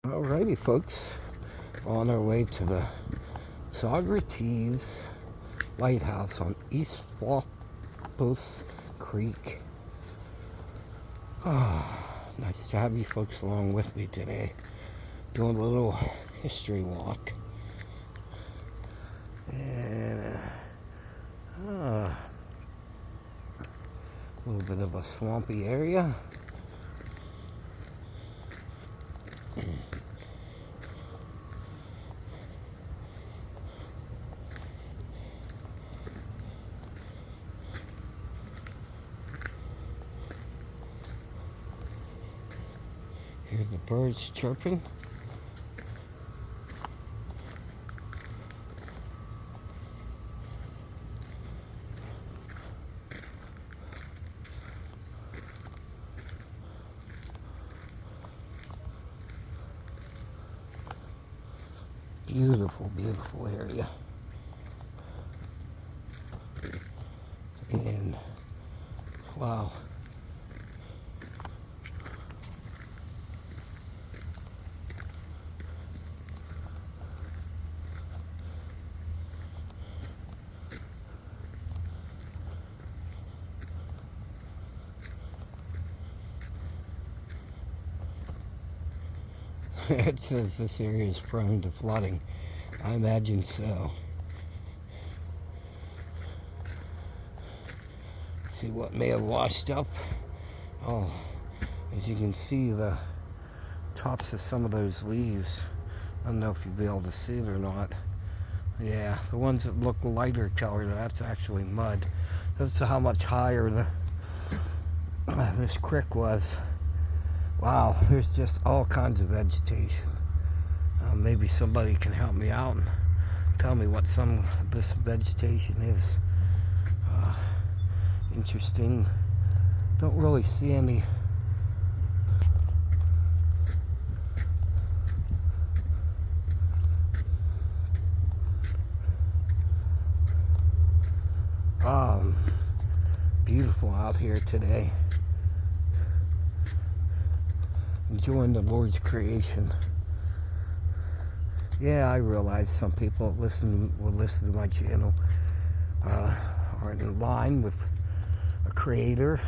Alrighty, folks, on our way to the Saugerties Lighthouse on Esopus Creek. Nice to have you folks along with me today, doing a little history walk. And a little bit of a swampy area. Hear the birds chirping. Beautiful, beautiful area. And wow. It says this area is prone to flooding. I imagine so. See what may have washed up. Oh, as you can see, the tops of some of those leaves. I don't know if you'll be able to see it or not. Yeah, the ones that look lighter colored, that's actually mud. That's how much higher this creek was. Wow, there's just all kinds of vegetation. Maybe somebody can help me out and tell me what some of this vegetation is. Interesting. Don't really see any. Beautiful out here today. Enjoying the Lord's creation. Yeah, I realize some people will listen to my channel aren't in line with a creator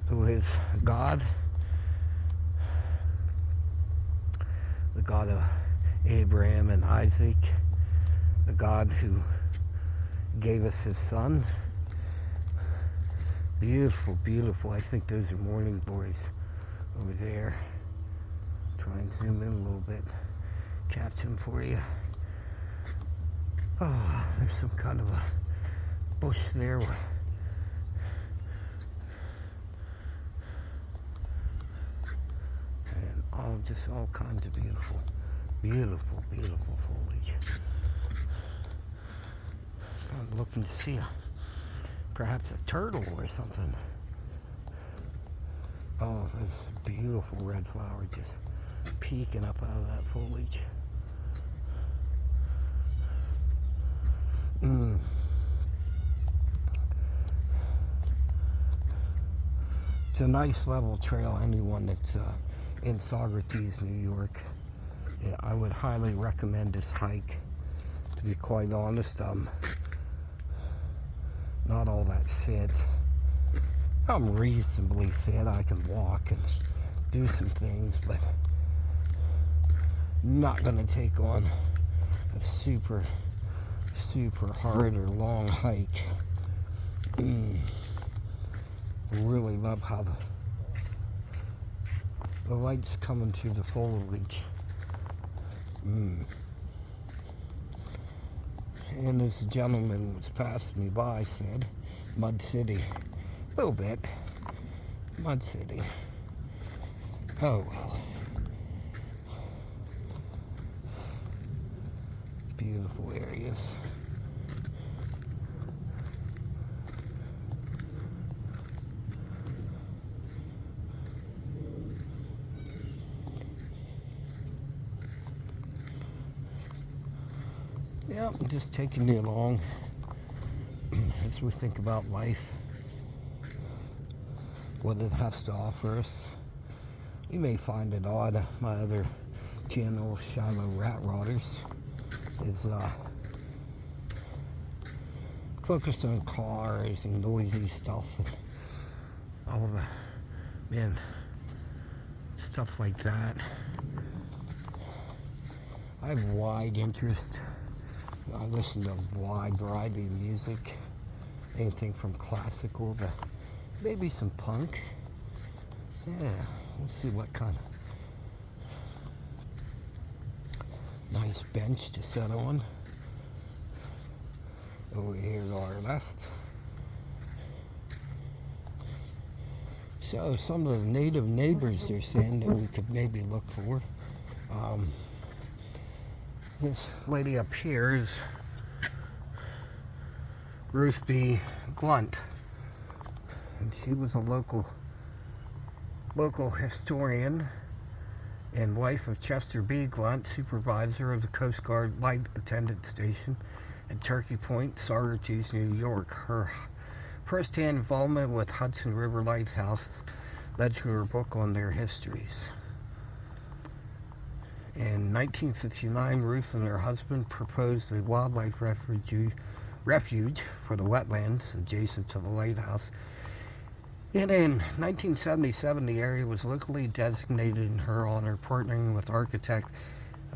who is God, the God of Abraham and Isaac, the God who gave us his son. Beautiful, beautiful. I think those are morning glories over there. Try and zoom in a little bit, catch him for you. Oh, there's some kind of a bush there. And all kinds of beautiful, beautiful, beautiful foliage. I'm looking to see perhaps a turtle or something. Oh, this beautiful red flower just peeking up out of that foliage. It's a nice level trail. Anyone that's in Saugerties, New York, yeah, I would highly recommend this hike. To be quite honest, not all that fit. I'm reasonably fit. I can walk and do some things, but not gonna take on a super hard or long hike. I really love how the light's coming through the foliage. And this gentleman was passing me by said, Mud City. A little bit. Mud City. Oh well. Beautiful areas. Yeah, I'm just taking you along as we think about life, what it has to offer us. You may find it odd, my other channel, Shallow Rat Rotters, is focused on cars and noisy stuff. All the, man, stuff like that. I have wide interest. I listen to a wide variety of music. Anything from classical to maybe some punk. Yeah, we'll see what kind of nice bench to sit on. Over here to our left. So some of the native neighbors they're saying that we could maybe look for. This lady up here is Ruth B. Glunt, and she was a local historian and wife of Chester B. Glunt, supervisor of the Coast Guard Light Attendant Station at Turkey Point, Saugerties, New York. Her first-hand involvement with Hudson River Lighthouse led to her book on their histories. In 1959, Ruth and her husband proposed a wildlife refuge for the wetlands adjacent to the lighthouse. And in 1977, the area was locally designated in her honor, partnering with architect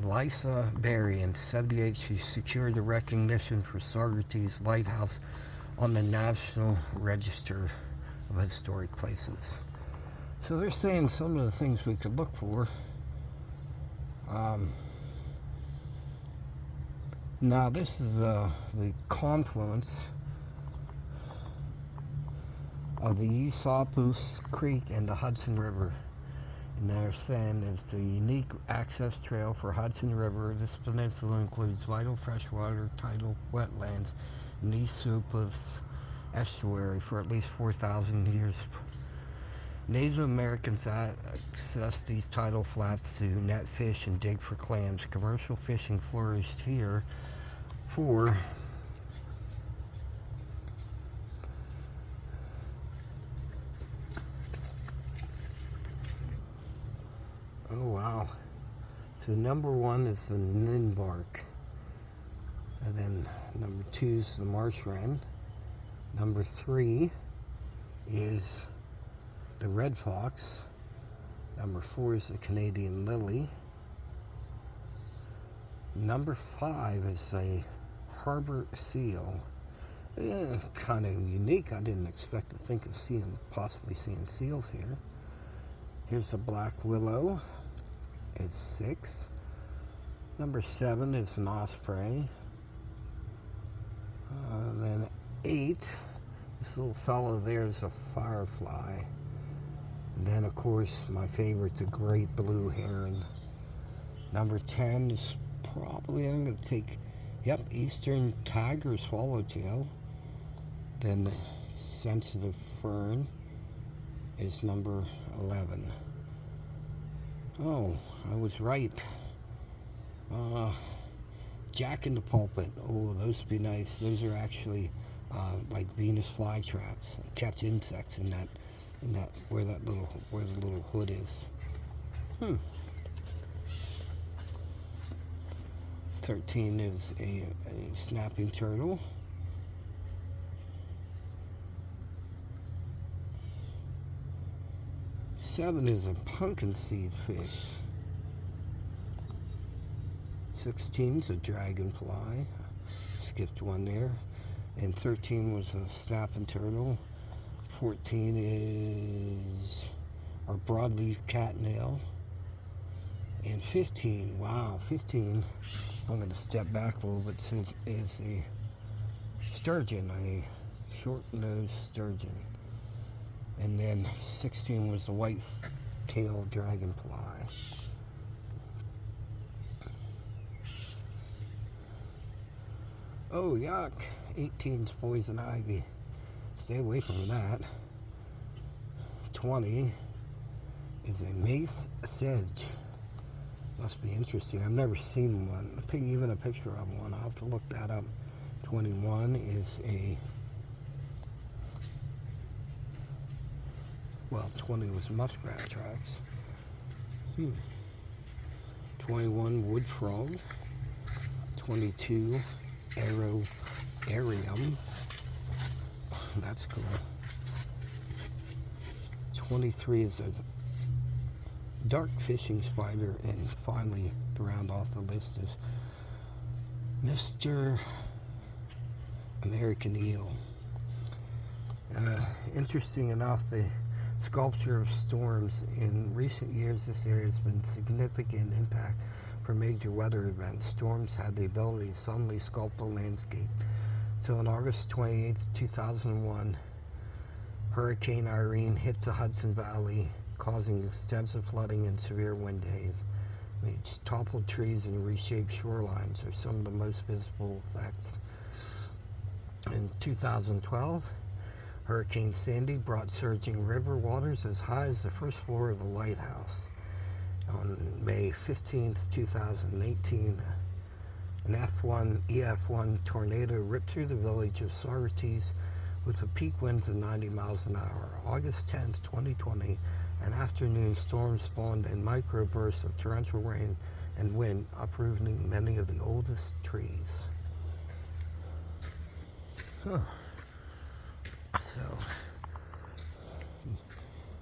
Eliza Berry. In 1978, she secured the recognition for Saugerties Lighthouse on the National Register of Historic Places. So they're saying some of the things we could look for. Now this is the confluence of the Esopus Creek and the Hudson River. And they're saying it's a unique access trail for Hudson River. This peninsula includes vital freshwater tidal wetlands in the Esopus estuary for at least 4,000 years. Native Americans access these tidal flats to net fish and dig for clams. Commercial fishing flourished here for oh wow. So number one is the ninbark. And then number two is the marsh wren. Number three is the red fox. Number four is the Canadian lily. Number five is a harbor seal. Yeah, kind of unique. I didn't expect to think of possibly seeing seals here. Here's a black willow. It's 6. Number 7 is an osprey. Then 8, this little fellow there is a firefly. And then, of course, my favorite's a great blue heron. Number 10 is probably, I'm going to take, eastern tiger swallowtail. Then the sensitive fern is number 11. Oh, I was right. Jack in the pulpit. Oh, those would be nice. Those are actually like Venus flytraps. Catch insects in that where the little hood is. 13 is a snapping turtle. 7 is a pumpkin seed fish. 16 is a dragonfly. Skipped one there. And 13 was a snapping turtle. 14 is our broadleaf catnail. And 15, wow, 15, I'm going to step back a little bit, is a sturgeon, a short-nosed sturgeon. And then 16 was the white-tailed dragonfly. Oh, yuck. 18's poison ivy. Stay away from that. 20 is a mace sedge. Must be interesting. I've never seen one. Even a picture of one. I'll have to look that up. 21 is a... Well, 20 was muskrat tracks. 21 wood frog, 22 aerarium, that's cool. 23 is a dark fishing spider, and finally, to round off the list, is Mr. American eel. Interesting enough, the sculpture of storms. In recent years, this area has been significant impact from major weather events. Storms had the ability to suddenly sculpt the landscape. So on August 28, 2001, Hurricane Irene hit the Hudson Valley, causing extensive flooding and severe wind hail. It toppled trees and reshaped shorelines are some of the most visible effects. In 2012, Hurricane Sandy brought surging river waters as high as the first floor of the lighthouse. On May 15, 2018, an EF1 tornado ripped through the village of Saugerties with the peak winds of 90 miles an hour. August 10, 2020, an afternoon storm spawned in microbursts of torrential rain and wind, uprooting many of the oldest trees. So,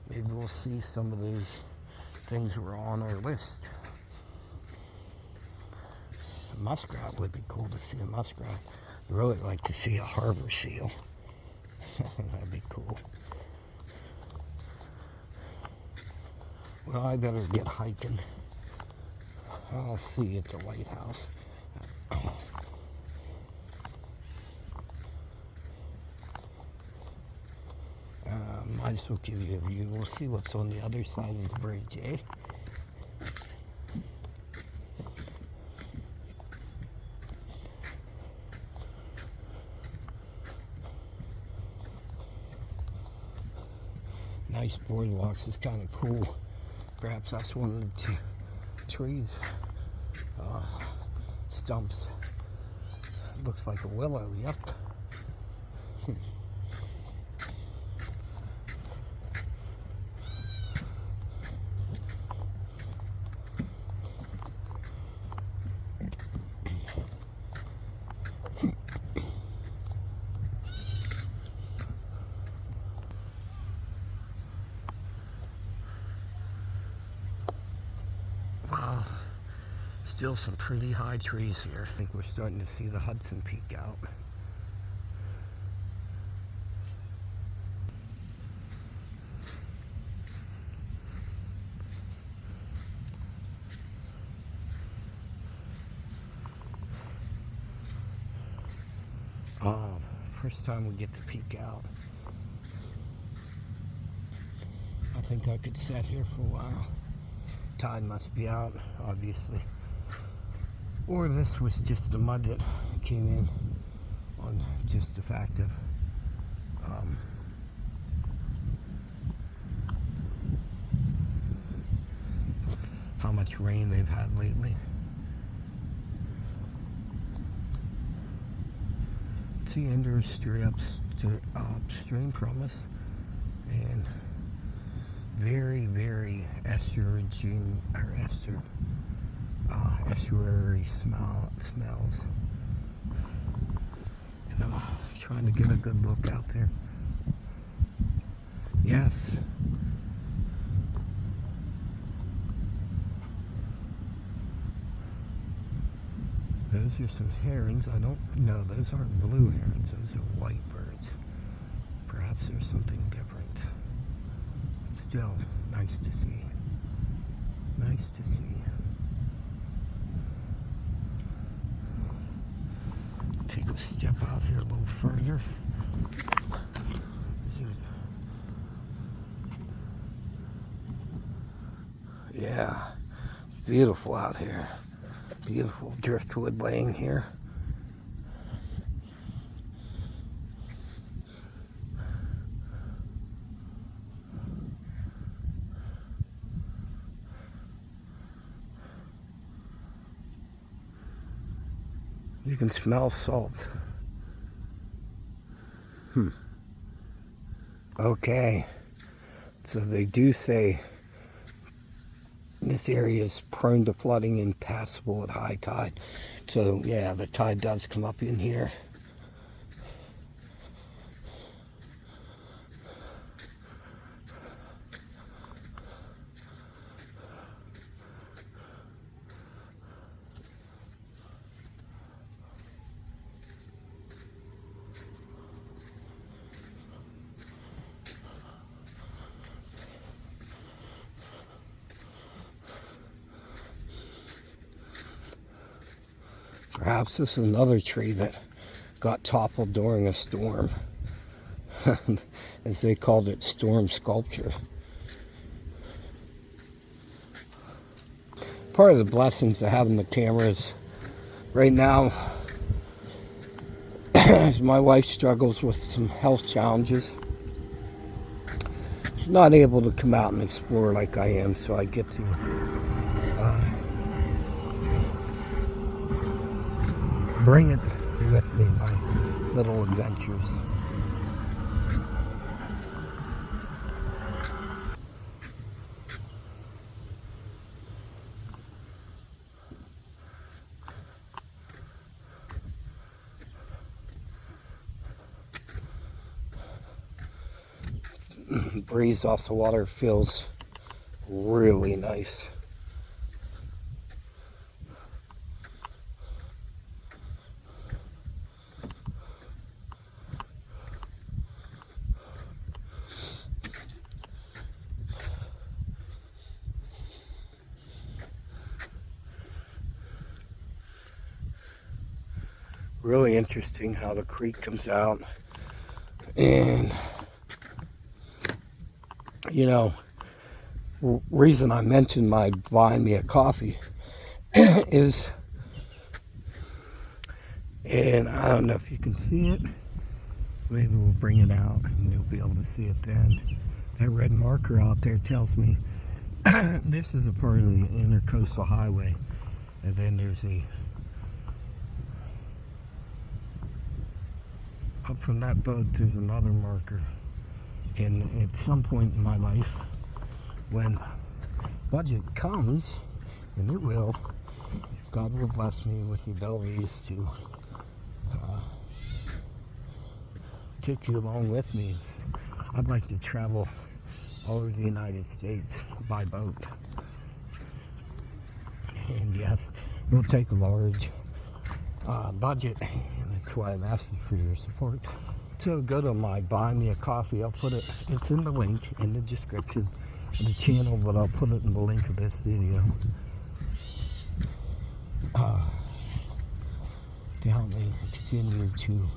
maybe we'll see some of these things were on our list. A muskrat would be cool to see a muskrat. I'd really like to see a harbor seal. That'd be cool. Well, I better get hiking. I'll see you at the lighthouse. Might as well give you a view. We'll see what's on the other side of the bridge, eh? Nice boardwalks. It's kind of cool. Perhaps that's one of the trees. Stumps. Looks like a willow. Yep. Wow, still some pretty high trees here. I think we're starting to see the Hudson peek out. First time we get to peek out. I think I could sit here for a while. Tide must be out, obviously. Or this was just the mud that came in on just the fact of how much rain they've had lately. See industry upstream from us, and very, very estuary smells. And I'm trying to get a good look out there. Yes. Those are some herons. I don't know. Those aren't blue herons. Those are white birds. Perhaps there's something different. Still, nice to see. Nice to see. Take a step out here a little further. Yeah, beautiful out here. Beautiful driftwood laying here. You can smell salt. Okay. So they do say This area is prone to flooding and passable at high tide. So yeah, the tide does come up in here. Perhaps this is another tree that got toppled during a storm. As they called it, storm sculpture. Part of the blessings of having the cameras right now, as my wife struggles with some health challenges, she's not able to come out and explore like I am, so I get to bring it with me, my little adventures. Breeze off the water feels really nice. Really interesting how the creek comes out, and you know, reason I mentioned my buying me a coffee is, and I don't know if you can see it, maybe we'll bring it out and you'll be able to see it then. That red marker out there tells me this is a part of the intercoastal highway, and then there's up from that boat there's another marker. And at some point in my life, when budget comes, and it will, God will bless me with the abilities to take you along with me. I'd like to travel all over the United States by boat. And yes, it will take a large budget, and that's why I'm asking for your support. So go to my Buy Me a Coffee. I'll put it, it's in the link in the description of the channel, but I'll put it in the link of this video. To help me continue to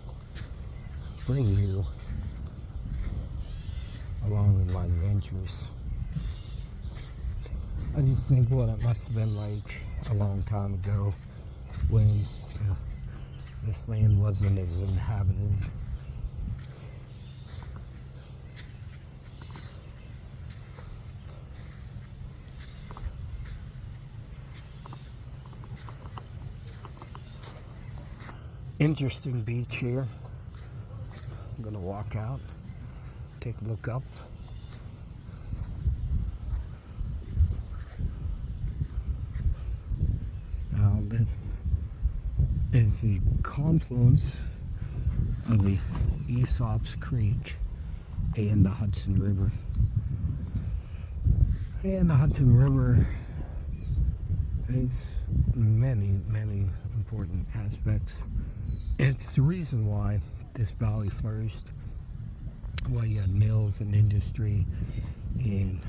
bring you along in my adventures. I just think what it must have been like a long time ago when this land wasn't as inhabited. Interesting beach here. I'm gonna walk out, take a look up. Now this is the confluence of the Esopus Creek and the Hudson River. And the Hudson River has many, many important aspects. It's the reason why this valley flourished, why you had mills and industry, and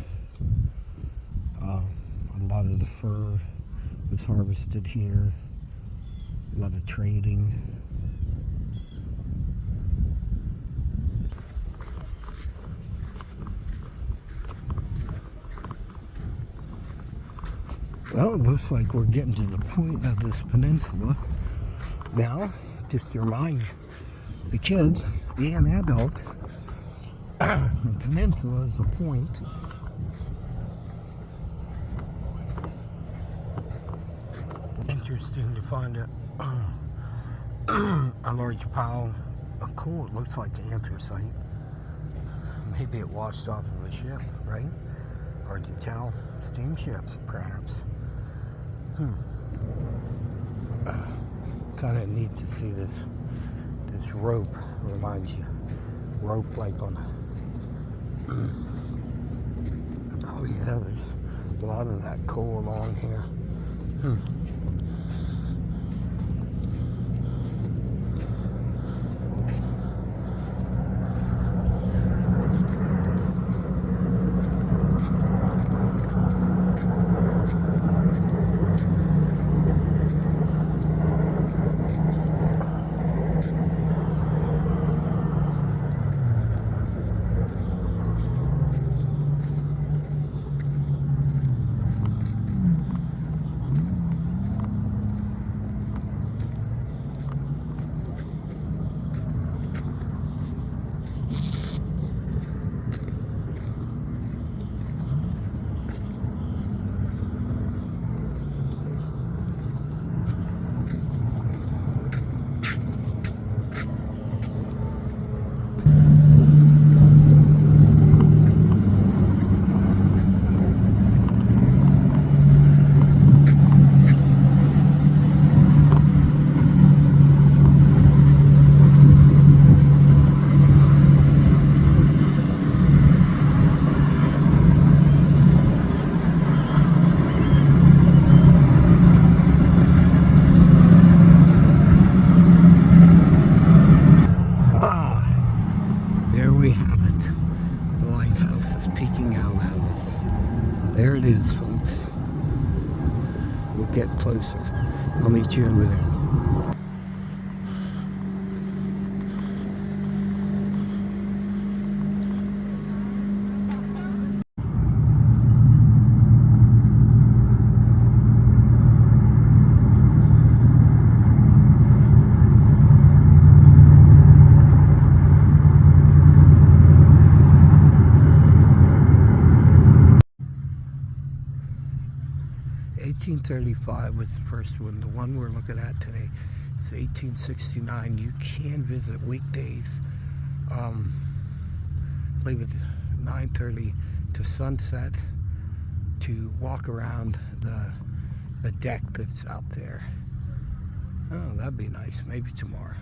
a lot of the fur was harvested here, a lot of trading. Well, it looks like we're getting to the point of this peninsula now. Just to remind the kids and adults, the peninsula is a point. Interesting to find a large pile of coal. It looks like anthracite. Maybe it washed off of a ship, right? Hard to tell. Steamship, perhaps. Kind of neat to see this rope. Reminds you, rope like on a. Oh yeah, there's a lot of that coal along here. There we have it. The lighthouse is peeking out at us. There it is, folks. We'll get closer. I'll meet you over there. 1835 was the first one. The one we're looking at today is 1869. You can visit weekdays. I believe it's 9:30 to sunset to walk around the deck that's out there. Oh, that'd be nice. Maybe tomorrow.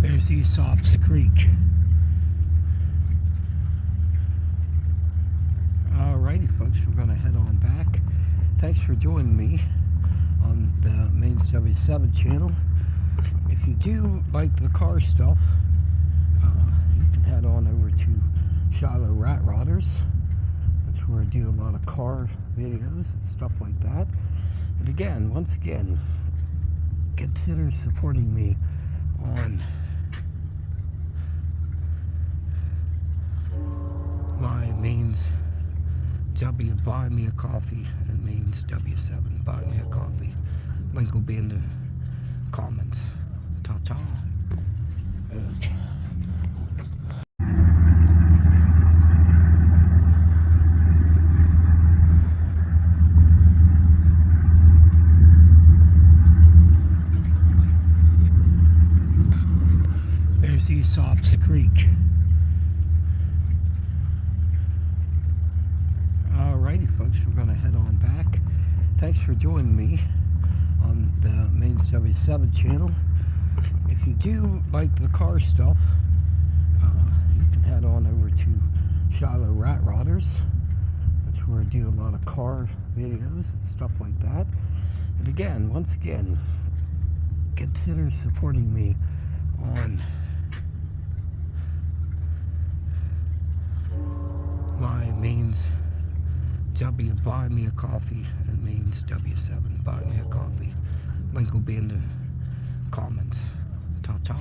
There's Esopus Creek. Alrighty folks, we're going to head on back. Thanks for joining me on the Maine's W7 channel. If you do like the car stuff, you can head on over to Shiloh Rat Rodders. That's where I do a lot of car videos and stuff like that. And again, once again, consider supporting me on my Maine's W Buy Me a Coffee and Maine's W7 Buy Me a Coffee. Link will be in the comments. Ta-ta. Okay. There's Esopus Creek. Alrighty folks, we're going to head on back. Thanks for joining me on the Maine's W7 channel. If you do like the car stuff, you can head on over to Shiloh Rat Rodders. That's where I do a lot of car videos and stuff like that. And again, once again, consider supporting me on means W, buy me a coffee. It means W7, buy me a coffee. Link will be in the comments. Ta-ta.